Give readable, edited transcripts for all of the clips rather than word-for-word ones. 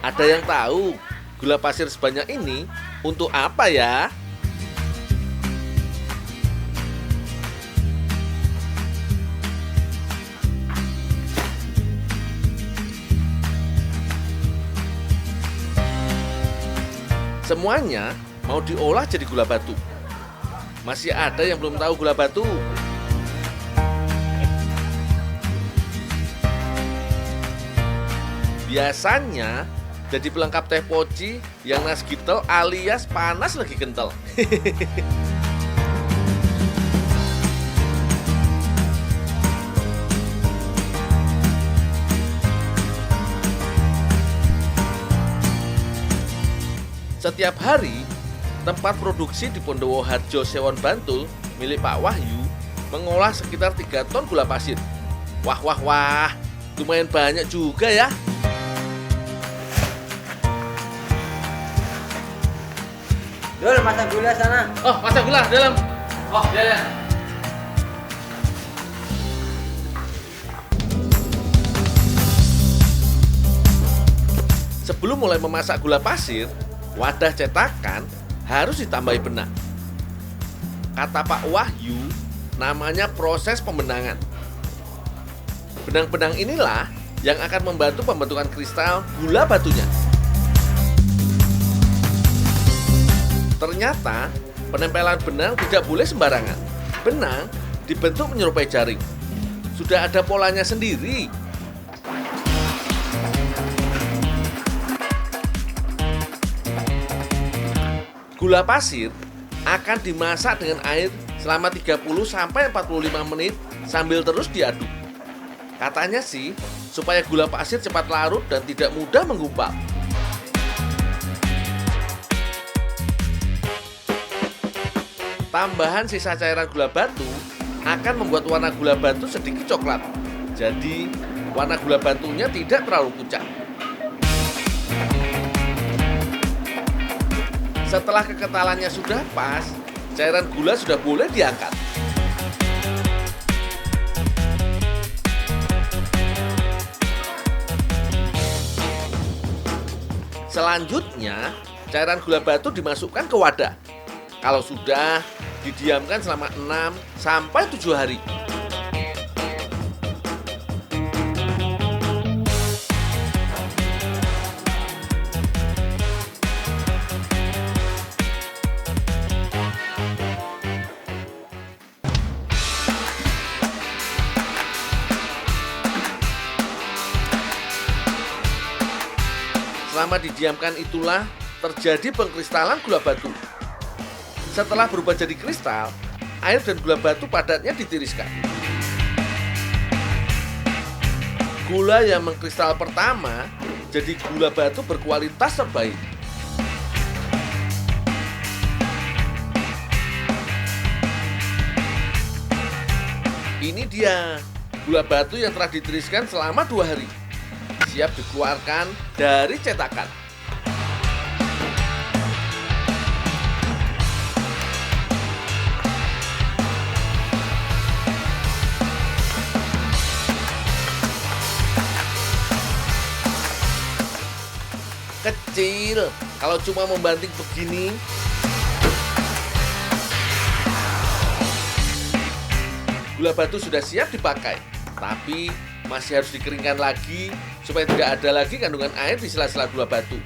Ada yang tahu gula pasir sebanyak ini untuk apa ya? Semuanya mau diolah jadi gula batu. Masih ada yang belum tahu gula batu? Biasanya jadi pelengkap teh poci yang nasgitel alias panas lagi kental. Setiap hari, tempat produksi di Pondowoharjo, Sewon, Bantul milik Pak Wahyu mengolah sekitar 3 ton gula pasir. Wah, lumayan banyak juga ya. Dul, masak gula sana. Oh, masak gula dalam. Oh, ya. Sebelum mulai memasak gula pasir, wadah cetakan harus ditambahi benang. Kata Pak Wahyu, namanya proses pembenangan. Benang-benang inilah yang akan membantu pembentukan kristal gula batunya. Ternyata penempelan benang tidak boleh sembarangan. Benang dibentuk menyerupai jaring. Sudah ada polanya sendiri. Gula pasir akan dimasak dengan air selama 30-45 menit sambil terus diaduk. Katanya sih supaya gula pasir cepat larut dan tidak mudah menggumpal. Tambahan sisa cairan gula batu akan membuat warna gula batu sedikit coklat. Jadi, warna gula batunya tidak terlalu pucat. Setelah kekentalannya sudah pas, cairan gula sudah boleh diangkat. Selanjutnya, cairan gula batu dimasukkan ke wadah. Kalau sudah, didiamkan selama 6-7 hari. Selama didiamkan itulah terjadi pengkristalan gula batu. Setelah berubah jadi kristal, air dan gula batu padatnya ditiriskan. Gula yang mengkristal pertama jadi gula batu berkualitas terbaik. Ini dia gula batu yang telah ditiriskan selama 2 hari. Siap dikeluarkan dari cetakan. Kecil, kalau cuma membanting begini. Gula batu sudah siap dipakai, tapi masih harus dikeringkan lagi supaya tidak ada lagi kandungan air di sela-sela gula batu.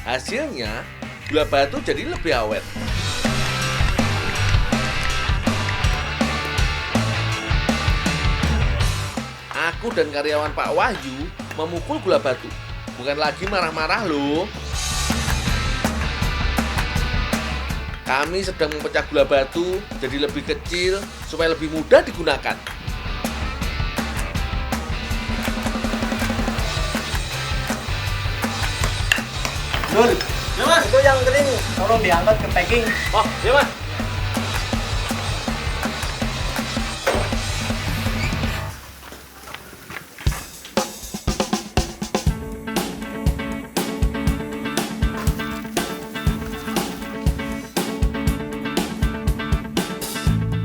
Hasilnya, gula batu jadi lebih awet. Aku dan karyawan Pak Wahyu memukul gula batu. Bukan lagi marah-marah loh. Kami sedang memecah gula batu jadi lebih kecil supaya lebih mudah digunakan. Dul, Ya mas. itu yang kering tolong diangkat ke packing. Oh, ya mas.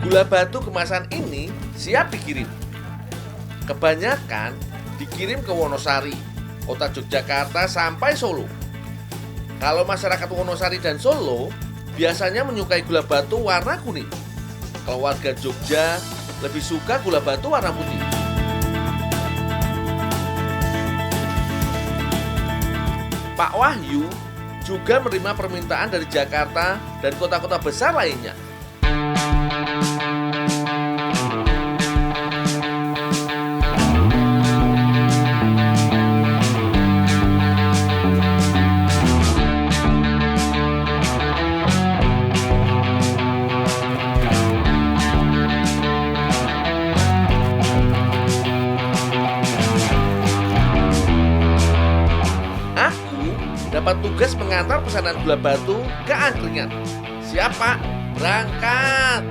Gula batu kemasan ini siap dikirim. Kebanyakan dikirim ke Wonosari, kota Yogyakarta sampai Solo. Kalau masyarakat Wonosari dan Solo biasanya menyukai gula batu warna kuning. Kalau warga Jogja lebih suka gula batu warna putih. Pak Wahyu juga menerima permintaan dari Jakarta dan kota-kota besar lainnya. Dapat tugas mengantar pesanan gula batu ke angkringan. Siap, Pak, berangkat.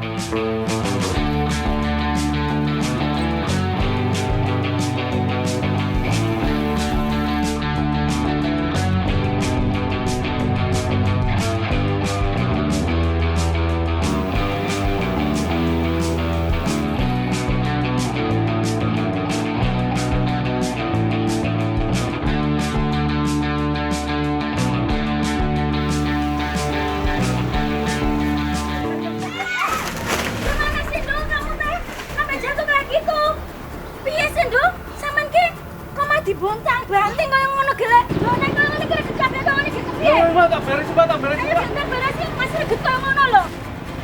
Dibontang banting kaya ngono gelek. Lho nek ngono iki dicapek kok ngene gitu piye? Mbak, tak beres, Mbak, tak beres, Mbak. Ayo beres iki masih gitu ngono lho.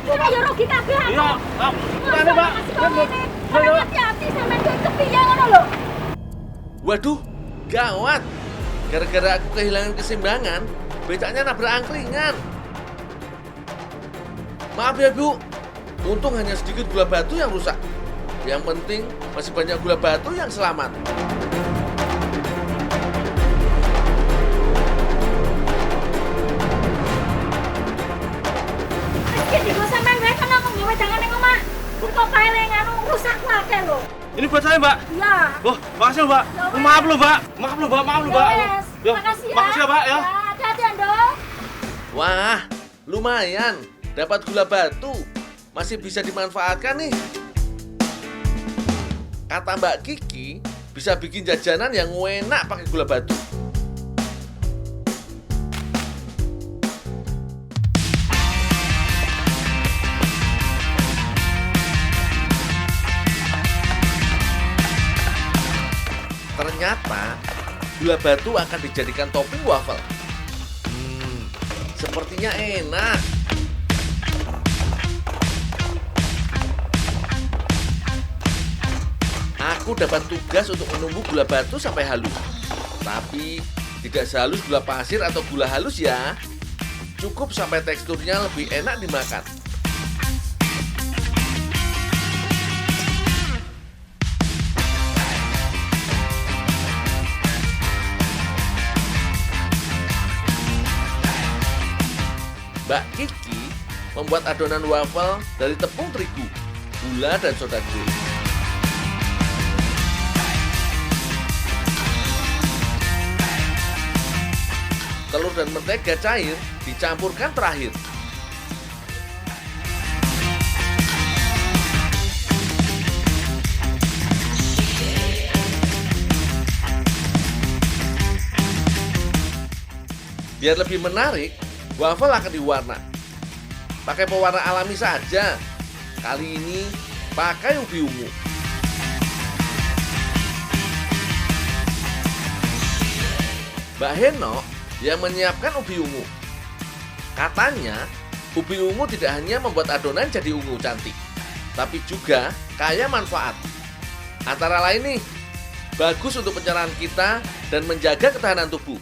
Cuma yo rugi kabeh aku. Iya, ngene, Mbak. Hati-hati sampean iki kepiye ngono lho. Waduh, gawat. Gara-gara aku kehilangan keseimbangan, becaknya nabrak angkringan. Maaf ya, Bu. Untung hanya sedikit gula batu yang rusak. Yang penting masih banyak gula batu yang selamat. Ini buat saya, Mbak. Iya. Oh, makasih, Mbak. Maaf loh, Mbak. Maaf loh, Mbak. Maaf loh, Mbak. Ya, makasih ya. Makasih ya, Pak, ya. Hati-hati, Dok. Wah, lumayan. Dapat gula batu. Masih bisa dimanfaatkan nih. Kata Mbak Kiki, bisa bikin jajanan yang enak pakai gula batu. Ternyata gula batu akan dijadikan topping waffle. Sepertinya enak. Aku dapat tugas untuk menumbuk gula batu sampai halus. Tapi tidak sehalus gula pasir atau gula halus ya. Cukup sampai teksturnya lebih enak dimakan. Mbak Kiki membuat adonan waffle dari tepung terigu, gula, dan soda gula. Telur dan mentega cair dicampurkan terakhir. Biar lebih menarik, waffle akan diwarna. Pakai pewarna alami saja. Kali ini pakai ubi ungu. Mbak Heno yang menyiapkan ubi ungu. Katanya, ubi ungu tidak hanya membuat adonan jadi ungu cantik, tapi juga kaya manfaat. Antara lain nih, bagus untuk pencernaan kita dan menjaga ketahanan tubuh.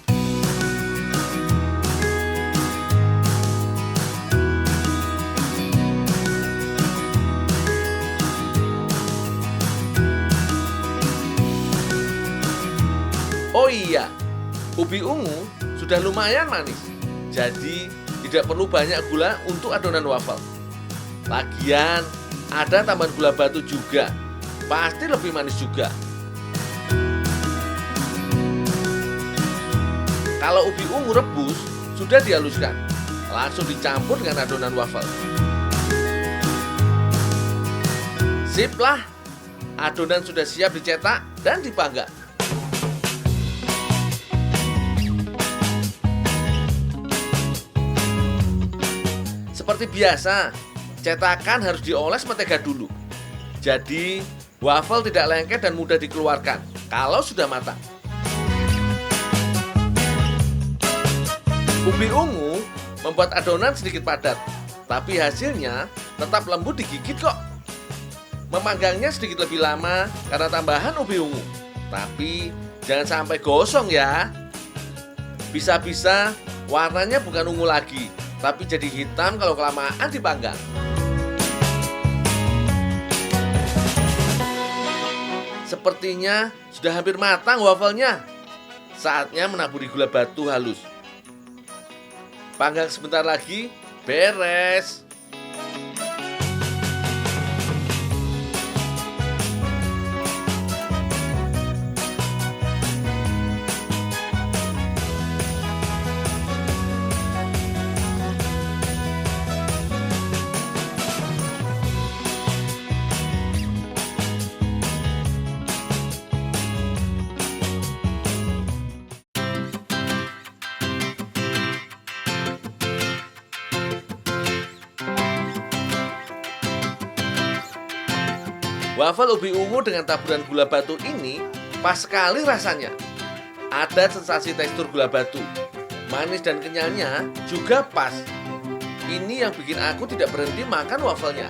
Oh iya, ubi ungu sudah lumayan manis, jadi tidak perlu banyak gula untuk adonan waffle. Lagian, ada tambahan gula batu juga, pasti lebih manis juga. Kalau ubi ungu rebus, sudah dihaluskan, langsung dicampur dengan adonan waffle. Sip lah, adonan sudah siap dicetak dan dipanggang. Seperti biasa, cetakan harus dioles mentega dulu. Jadi, waffle tidak lengket dan mudah dikeluarkan kalau sudah matang. Ubi ungu membuat adonan sedikit padat, tapi hasilnya tetap lembut digigit kok. Memanggangnya sedikit lebih lama karena tambahan ubi ungu, tapi jangan sampai gosong ya. Bisa-bisa warnanya bukan ungu lagi, tapi jadi hitam kalau kelamaan dipanggang. Sepertinya sudah hampir matang wafelnya. Saatnya menaburi gula batu halus. Panggang sebentar lagi, beres. Waffle ubi ungu dengan taburan gula batu ini pas sekali rasanya. Ada sensasi tekstur gula batu. Manis dan kenyalnya juga pas. Ini yang bikin aku tidak berhenti makan wafelnya.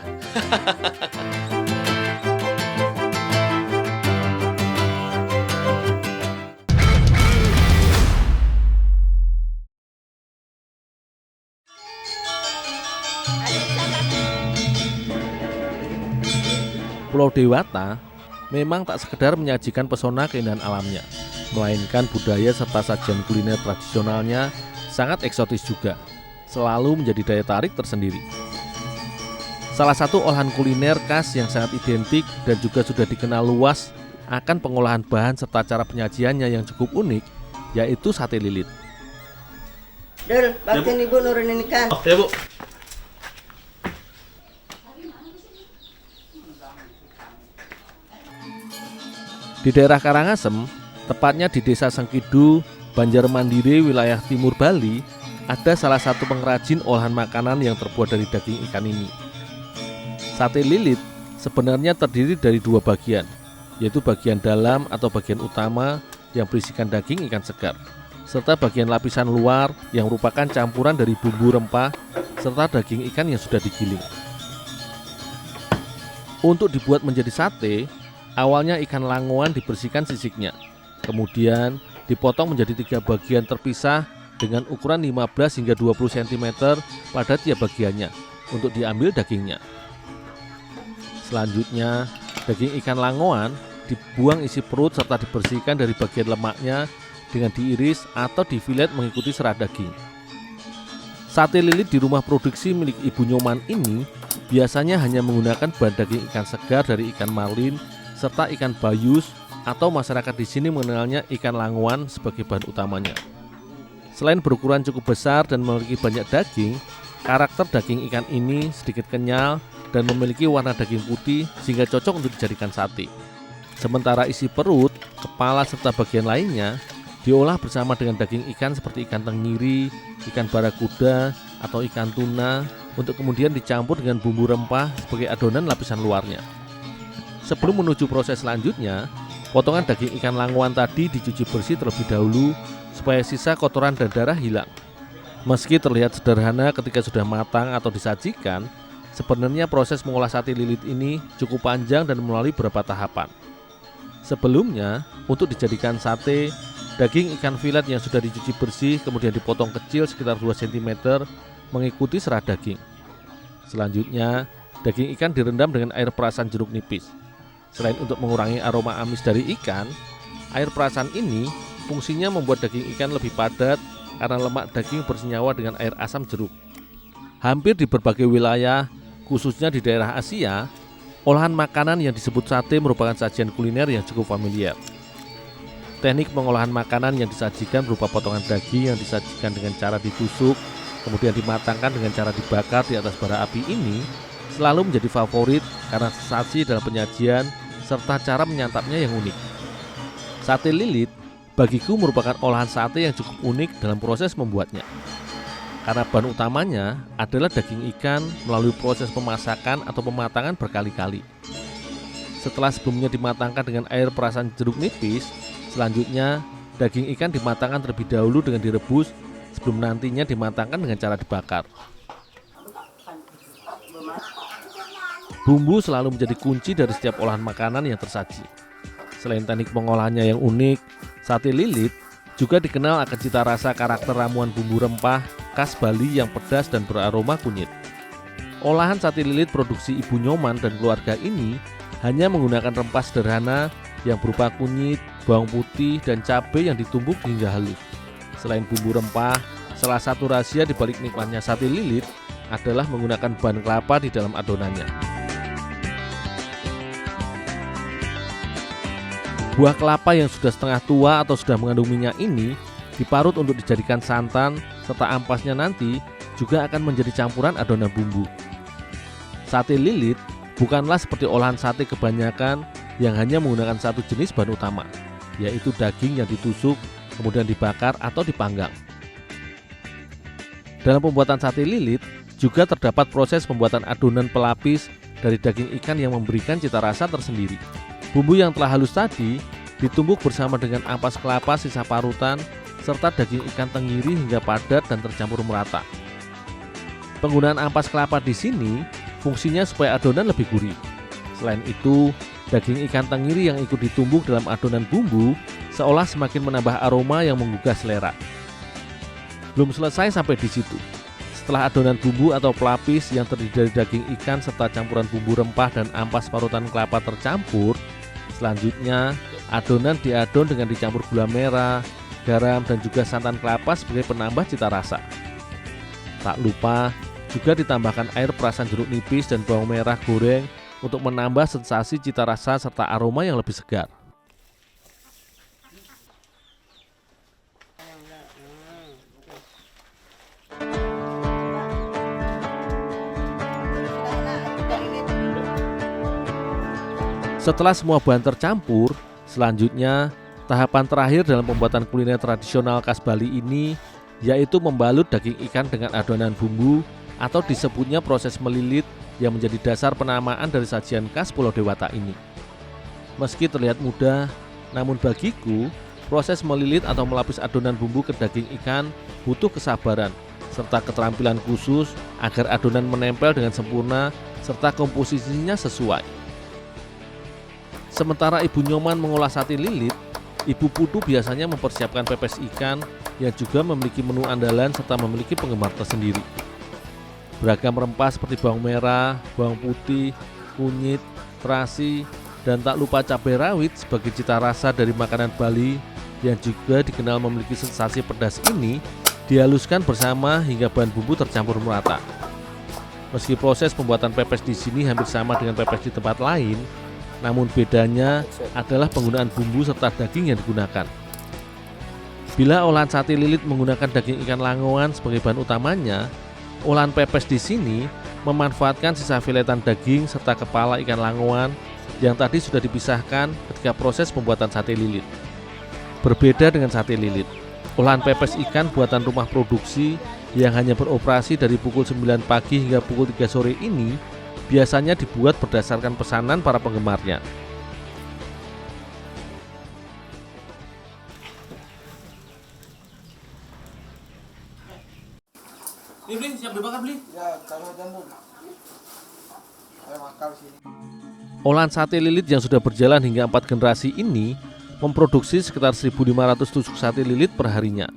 Pulau Dewata memang tak sekedar menyajikan pesona keindahan alamnya, melainkan budaya serta sajian kuliner tradisionalnya sangat eksotis juga, selalu menjadi daya tarik tersendiri. Salah satu olahan kuliner khas yang sangat identik dan juga sudah dikenal luas akan pengolahan bahan serta cara penyajiannya yang cukup unik, yaitu sate lilit. Dul, bantuin ibu nurunin ikan. Oh, ya Bu. Di daerah Karangasem, tepatnya di Desa Sengkidu, Banjarmandiri, wilayah timur Bali, ada salah satu pengrajin olahan makanan yang terbuat dari daging ikan ini. Sate lilit sebenarnya terdiri dari dua bagian, yaitu bagian dalam atau bagian utama yang berisikan daging ikan segar, serta bagian lapisan luar yang merupakan campuran dari bumbu rempah serta daging ikan yang sudah digiling. Untuk dibuat menjadi sate, awalnya ikan langoan dibersihkan sisiknya, kemudian dipotong menjadi 3 bagian terpisah dengan ukuran 15 hingga 20 cm pada tiap bagiannya untuk diambil dagingnya. Selanjutnya, daging ikan langoan dibuang isi perut serta dibersihkan dari bagian lemaknya dengan diiris atau difilet mengikuti serat daging. Sate lilit di rumah produksi milik Ibu Nyoman ini biasanya hanya menggunakan bahan daging ikan segar dari ikan marlin serta ikan bayus, atau masyarakat di sini mengenalnya ikan langoan sebagai bahan utamanya. Selain berukuran cukup besar dan memiliki banyak daging, karakter daging ikan ini sedikit kenyal dan memiliki warna daging putih sehingga cocok untuk dijadikan sate. Sementara isi perut, kepala serta bagian lainnya diolah bersama dengan daging ikan seperti ikan tenggiri, ikan barakuda, atau ikan tuna untuk kemudian dicampur dengan bumbu rempah sebagai adonan lapisan luarnya. Sebelum menuju proses selanjutnya, potongan daging ikan langoan tadi dicuci bersih terlebih dahulu supaya sisa kotoran dan darah hilang. Meski terlihat sederhana ketika sudah matang atau disajikan, sebenarnya proses mengolah sate lilit ini cukup panjang dan melalui beberapa tahapan. Sebelumnya, untuk dijadikan sate, daging ikan filet yang sudah dicuci bersih kemudian dipotong kecil sekitar 2 cm mengikuti serat daging. Selanjutnya, daging ikan direndam dengan air perasan jeruk nipis. Selain untuk mengurangi aroma amis dari ikan, air perasan ini fungsinya membuat daging ikan lebih padat karena lemak daging bersenyawa dengan air asam jeruk. Hampir di berbagai wilayah, khususnya di daerah Asia, olahan makanan yang disebut sate merupakan sajian kuliner yang cukup familiar. Teknik pengolahan makanan yang disajikan berupa potongan daging yang disajikan dengan cara ditusuk, kemudian dimatangkan dengan cara dibakar di atas bara api ini selalu menjadi favorit karena sensasi dalam penyajian serta cara menyantapnya yang unik. Sate lilit bagiku merupakan olahan sate yang cukup unik dalam proses membuatnya. karena bahan utamanya adalah daging ikan melalui proses pemasakan atau pematangan berkali-kali. Setelah sebelumnya dimatangkan dengan air perasan jeruk nipis, selanjutnya daging ikan dimatangkan terlebih dahulu dengan direbus sebelum nantinya dimatangkan dengan cara dibakar. Bumbu selalu menjadi kunci dari setiap olahan makanan yang tersaji. Selain teknik pengolahannya yang unik, sate lilit juga dikenal akan cita rasa karakter ramuan bumbu rempah khas Bali yang pedas dan beraroma kunyit. Olahan sate lilit produksi Ibu Nyoman dan keluarga ini hanya menggunakan rempah sederhana yang berupa kunyit, bawang putih, dan cabai yang ditumbuk hingga halus. Selain bumbu rempah, salah satu rahasia di balik nikmatnya sate lilit adalah menggunakan bahan kelapa di dalam adonannya. Buah kelapa yang sudah setengah tua atau sudah mengandung minyak ini diparut untuk dijadikan santan, serta ampasnya nanti juga akan menjadi campuran adonan bumbu. Sate lilit bukanlah seperti olahan sate kebanyakan yang hanya menggunakan satu jenis bahan utama, yaitu daging yang ditusuk, kemudian dibakar atau dipanggang. Dalam pembuatan sate lilit juga terdapat proses pembuatan adonan pelapis dari daging ikan yang memberikan cita rasa tersendiri. Bumbu yang telah halus tadi ditumbuk bersama dengan ampas kelapa sisa parutan serta daging ikan tenggiri hingga padat dan tercampur merata. Penggunaan ampas kelapa di sini fungsinya supaya adonan lebih gurih. Selain itu, daging ikan tenggiri yang ikut ditumbuk dalam adonan bumbu seolah semakin menambah aroma yang menggugah selera. Belum selesai sampai di situ. Setelah adonan bumbu atau pelapis yang terdiri dari daging ikan serta campuran bumbu rempah dan ampas parutan kelapa tercampur, selanjutnya adonan diadon dengan dicampur gula merah, garam, dan juga santan kelapa sebagai penambah cita rasa. Tak lupa juga ditambahkan air perasan jeruk nipis dan bawang merah goreng untuk menambah sensasi cita rasa serta aroma yang lebih segar. Setelah semua bahan tercampur, selanjutnya tahapan terakhir dalam pembuatan kuliner tradisional khas Bali ini yaitu membalut daging ikan dengan adonan bumbu atau disebutnya proses melilit yang menjadi dasar penamaan dari sajian khas Pulau Dewata ini. Meski terlihat mudah, namun bagiku proses melilit atau melapis adonan bumbu ke daging ikan butuh kesabaran serta keterampilan khusus agar adonan menempel dengan sempurna serta komposisinya sesuai. Sementara Ibu Nyoman mengolah sate lilit, Ibu Putu biasanya mempersiapkan pepes ikan yang juga memiliki menu andalan serta memiliki penggemar tersendiri. Beragam rempah seperti bawang merah, bawang putih, kunyit, terasi, dan tak lupa cabai rawit sebagai cita rasa dari makanan Bali yang juga dikenal memiliki sensasi pedas ini dihaluskan bersama hingga bahan bumbu tercampur merata. Meski proses pembuatan pepes di sini hampir sama dengan pepes di tempat lain, namun bedanya adalah penggunaan bumbu serta daging yang digunakan. Bila olahan sate lilit menggunakan daging ikan langowan sebagai bahan utamanya, olahan pepes di sini memanfaatkan sisa filetan daging serta kepala ikan langowan yang tadi sudah dipisahkan ketika proses pembuatan sate lilit. Berbeda dengan sate lilit, olahan pepes ikan buatan rumah produksi yang hanya beroperasi dari pukul 9 pagi hingga pukul 3 sore ini biasanya dibuat berdasarkan pesanan para penggemarnya. Beli, siap dibakar beli. Ya, taruh jambul. Ayo bakar sini. Olahan sate lilit yang sudah berjalan hingga 4 generasi ini memproduksi sekitar 1.500 tusuk sate lilit per harinya.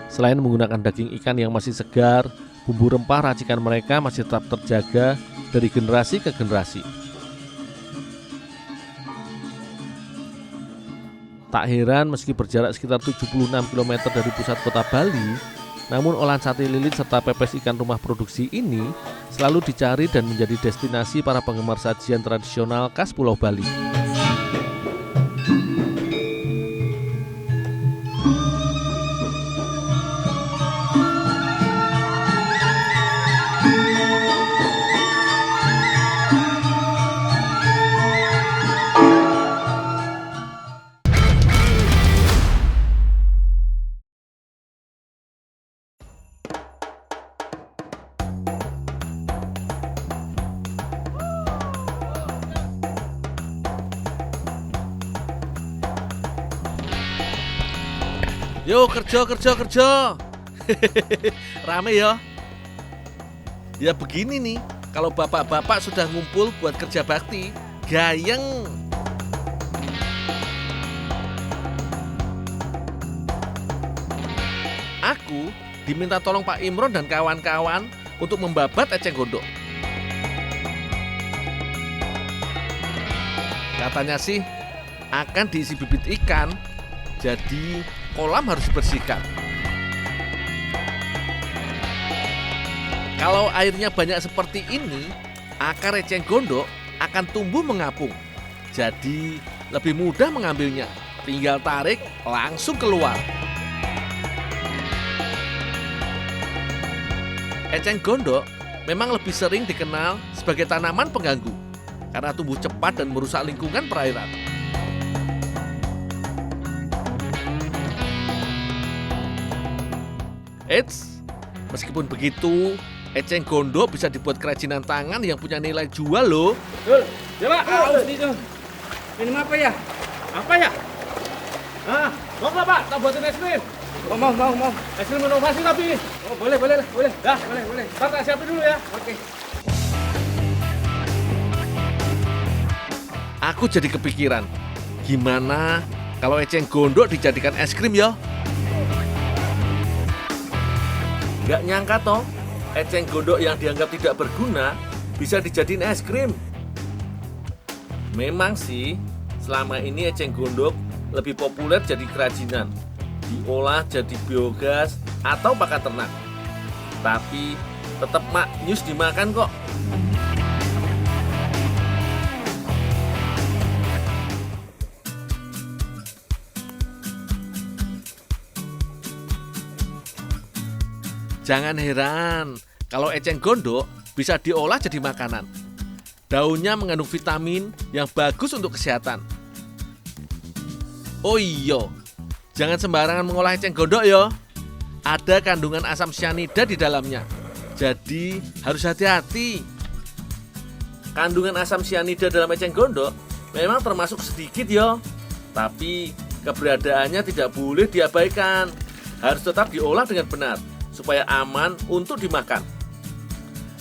Selain menggunakan daging ikan yang masih segar, bumbu rempah racikan mereka masih tetap terjaga dari generasi ke generasi. Tak heran meski berjarak sekitar 76 km dari pusat kota Bali, namun olahan sate lilit serta pepes ikan rumah produksi ini selalu dicari dan menjadi destinasi para penggemar sajian tradisional khas Pulau Bali. Yo kerja. Rame ya. Ya begini nih, kalau bapak-bapak sudah ngumpul buat kerja bakti, gayeng. Aku diminta tolong Pak Imron dan kawan-kawan untuk membabat eceng gondok. Katanya sih akan diisi bibit ikan, jadi kolam harus dibersihkan. Kalau airnya banyak seperti ini, akar eceng gondok akan tumbuh mengapung. Jadi lebih mudah mengambilnya. Tinggal tarik, langsung keluar. Eceng gondok memang lebih sering dikenal sebagai tanaman pengganggu karena tumbuh cepat dan merusak lingkungan perairan. Eits, meskipun begitu, eceng gondok bisa dibuat kerajinan tangan yang punya nilai jual loh. Dul, ya Pak, haus nih Dul. Minum apa ya? Apa ya? Mau nggak Pak? Tak buatin es krim. Oh, mau. Es krim inovasi tapi. Oh, boleh. Dah, boleh. Ntar tak siapin dulu ya. Oke. Aku jadi kepikiran, gimana kalau eceng gondok dijadikan es krim ya? Gak nyangka toh, eceng gondok yang dianggap tidak berguna bisa dijadiin es krim. Memang sih, selama ini eceng gondok lebih populer jadi kerajinan, diolah jadi biogas atau pakan ternak. Tapi tetap maknyus dimakan kok. Jangan heran kalau eceng gondok bisa diolah jadi makanan. Daunnya mengandung vitamin yang bagus untuk kesehatan. Oh iya, jangan sembarangan mengolah eceng gondok ya. Ada kandungan asam cyanida di dalamnya. Jadi harus hati-hati. Kandungan asam cyanida dalam eceng gondok memang termasuk sedikit ya. Tapi keberadaannya tidak boleh diabaikan. Harus tetap diolah dengan benar supaya aman untuk dimakan.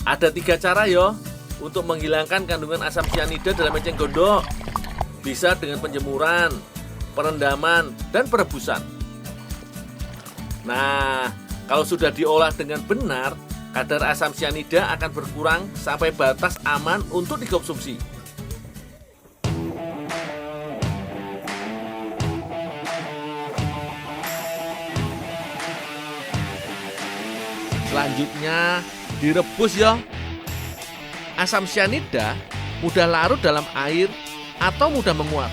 Ada 3 cara ya untuk menghilangkan kandungan asam cyanida dalam eceng gondok. Bisa dengan penjemuran, perendaman, dan perebusan. Nah, kalau sudah diolah dengan benar, kadar asam cyanida akan berkurang sampai batas aman untuk dikonsumsi. Selanjutnya direbus ya. Asam cyanida mudah larut dalam air atau mudah menguap.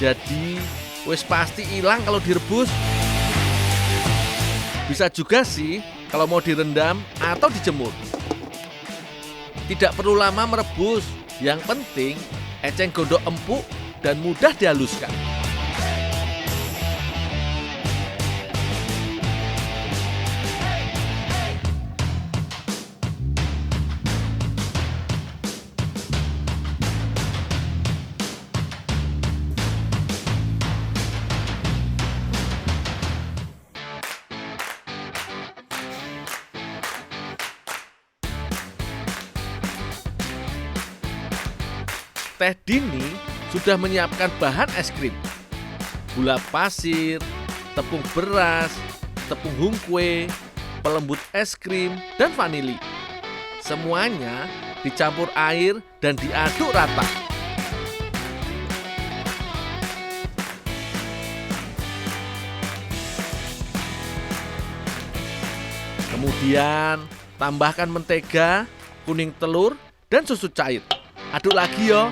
Jadi wis pasti hilang kalau direbus. Bisa juga sih kalau mau direndam atau dijemur. Tidak perlu lama merebus. Yang penting eceng gondok empuk dan mudah dihaluskan. Teh Dini sudah menyiapkan bahan es krim. Gula pasir, tepung beras, tepung hungkwe, pelembut es krim, dan vanili. Semuanya dicampur air dan diaduk rata. Kemudian tambahkan mentega, kuning telur, dan susu cair. Aduk lagi yo.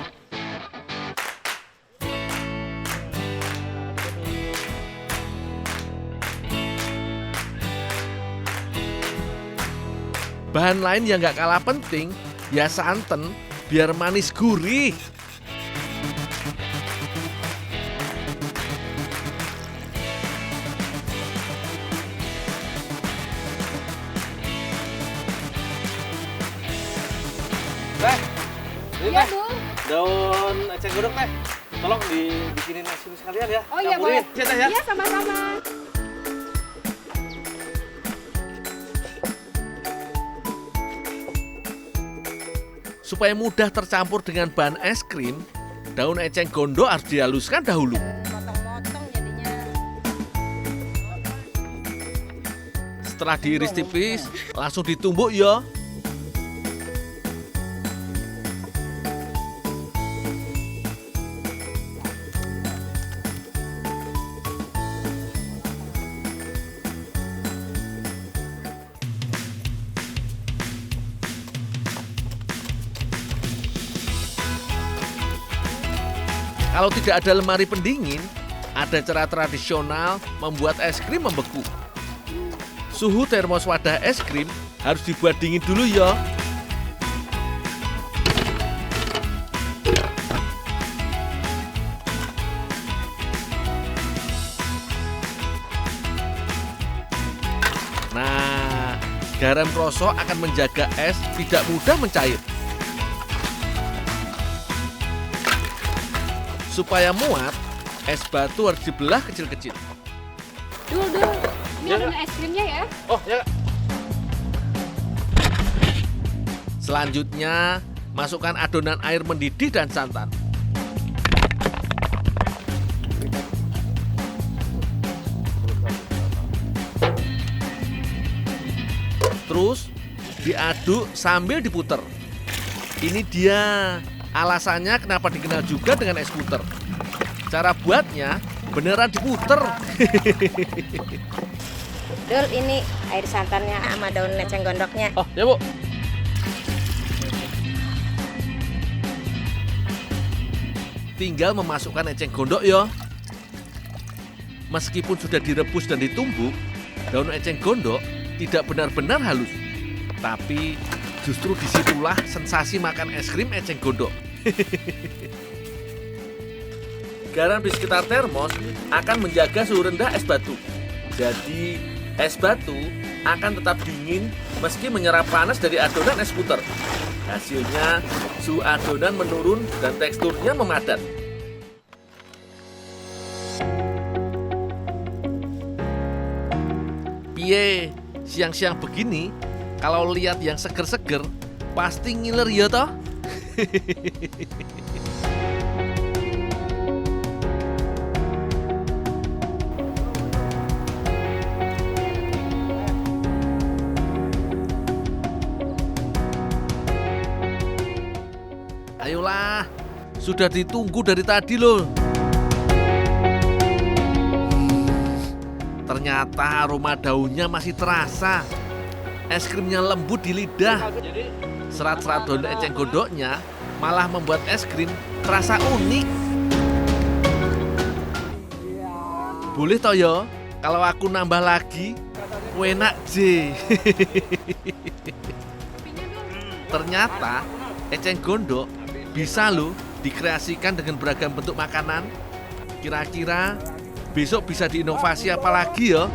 Bahan lain yang gak kalah penting, ya santan, biar manis gurih. Teh, ini Iya, teh, Bu. daun eceng gondok teh. Tolong dibikinin nasi sekalian ya. Oh iya, Campurin. boleh. Ya, teh ya. Iya, sama-sama. Supaya mudah tercampur dengan bahan es krim, daun eceng gondok harus dihaluskan dahulu. Motong-motong jadinya. Setelah diiris tipis, langsung ditumbuk ya. Kalau tidak ada lemari pendingin, ada cara tradisional membuat es krim membeku. Suhu termos wadah es krim harus dibuat dingin dulu ya. Nah, garam krosok akan menjaga es tidak mudah mencair. Supaya muat, es batu harus dibelah kecil-kecil. Dul, ini ada es krimnya ya? Oh, ya. Selanjutnya, masukkan adonan air mendidih dan santan. Terus, diaduk sambil diputer. Ini dia alasannya kenapa dikenal juga dengan es puter. Cara buatnya beneran diputer. Dul, ini air santannya sama daun eceng gondoknya. Oh, ya Bu. Tinggal memasukkan eceng gondok ya. Meskipun sudah direbus dan ditumbuk, daun eceng gondok tidak benar-benar halus. Tapi justru disitulah sensasi makan es krim eceng gondok. Garam di sekitar termos akan menjaga suhu rendah es batu. Jadi es batu akan tetap dingin meski menyerap panas dari adonan es puter. Hasilnya suhu adonan menurun dan teksturnya memadat. Piye, siang-siang begini kalau lihat yang seger-seger pasti ngiler ya toh? Ayolah, sudah ditunggu dari tadi loh. Ternyata aroma daunnya masih terasa. Es krimnya lembut di lidah. Serat-serat daun eceng gondoknya malah membuat es krim terasa unik. Boleh toh ya, kalau aku nambah lagi, enak je. Ternyata eceng gondok bisa loh dikreasikan dengan beragam bentuk makanan. Kira-kira besok bisa diinovasi apa lagi ya?